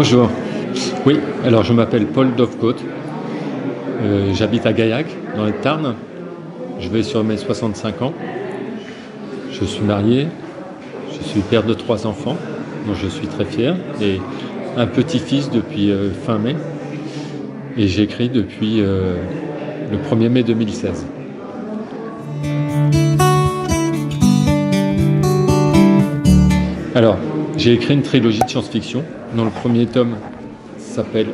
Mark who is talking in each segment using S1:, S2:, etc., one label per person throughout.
S1: Bonjour. Oui, alors je m'appelle Paul Dovcote. J'habite à Gaillac, dans le Tarn. Je vais sur mes 65 ans. Je suis marié. Je suis père de 3 enfants, dont je suis très fier. Et un petit-fils depuis fin mai. Et j'écris depuis le 1er mai 2016. Alors, j'ai écrit une trilogie de science-fiction, dont le premier tome s'appelle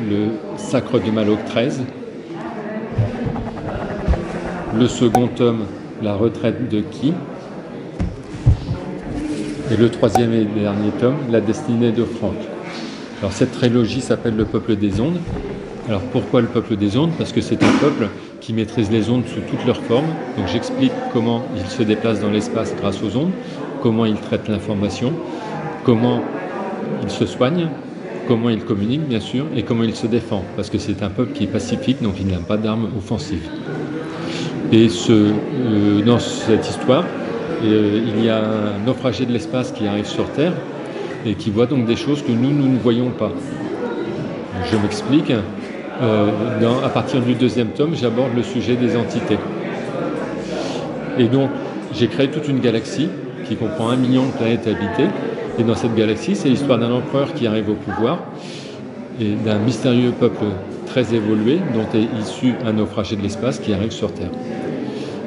S1: Le Sacre de Maloc 13. Le second tome, La retraite de Qui. Et le troisième et dernier tome, La destinée de Franck. Alors cette trilogie s'appelle Le Peuple des Ondes. Alors pourquoi le Peuple des Ondes? Parce que c'est un peuple qui maîtrise les ondes sous toutes leurs formes. Donc j'explique comment ils se déplacent dans l'espace grâce aux ondes, comment ils traitent l'information, comment ils se soignent, comment ils communiquent bien sûr, et comment ils se défendent. Parce que c'est un peuple qui est pacifique, donc il n'a pas d'armes offensives. Et dans cette histoire, il y a un naufragé de l'espace qui arrive sur Terre et qui voit donc des choses que nous ne voyons pas. Je m'explique. À partir du deuxième tome, j'aborde le sujet des entités. Et donc, j'ai créé toute une galaxie qui comprend 1 million de planètes habitées. Et dans cette galaxie, c'est l'histoire d'un empereur qui arrive au pouvoir et d'un mystérieux peuple très évolué dont est issu un naufragé de l'espace qui arrive sur Terre.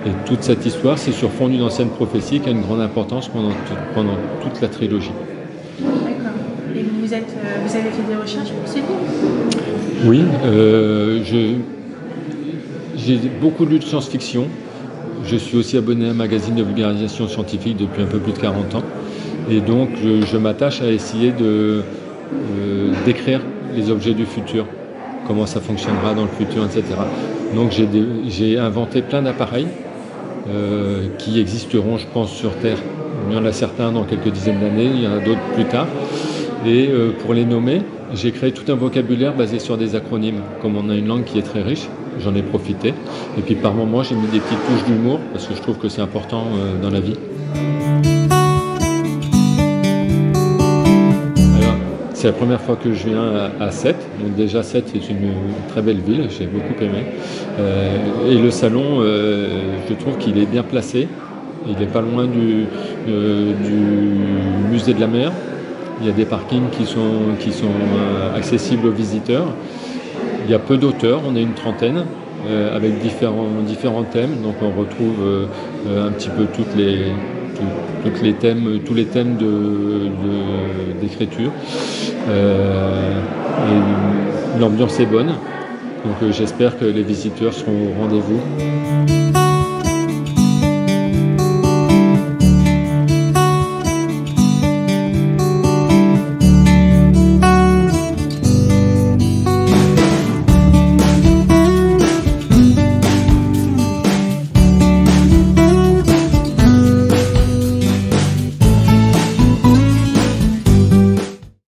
S1: Et toute cette histoire, c'est sur fond d'une ancienne prophétie qui a une grande importance pendant toute la trilogie.
S2: D'accord. Et vous avez fait des recherches pour ce livre?
S1: Oui, j'ai beaucoup lu de science-fiction. Je suis aussi abonné à un magazine de vulgarisation scientifique depuis un peu plus de 40 ans. Et donc, je m'attache à essayer d'écrire les objets du futur, comment ça fonctionnera dans le futur, etc. Donc, j'ai inventé plein d'appareils qui existeront, je pense, sur Terre. Il y en a certains dans quelques dizaines d'années, il y en a d'autres plus tard. Et pour les nommer, j'ai créé tout un vocabulaire basé sur des acronymes. Comme on a une langue qui est très riche, j'en ai profité. Et puis par moments, j'ai mis des petites touches d'humour, parce que je trouve que c'est important dans la vie. Alors, c'est la première fois que je viens à Sète. Donc déjà, Sète est une très belle ville, j'ai beaucoup aimé. Et le salon, je trouve qu'il est bien placé. Il n'est pas loin du musée de la mer. Il y a des parkings qui sont accessibles aux visiteurs. Il y a peu d'auteurs, on est une trentaine, avec différents thèmes. Donc on retrouve un petit peu tous les thèmes d'écriture. L'ambiance est bonne, donc j'espère que les visiteurs seront au rendez-vous.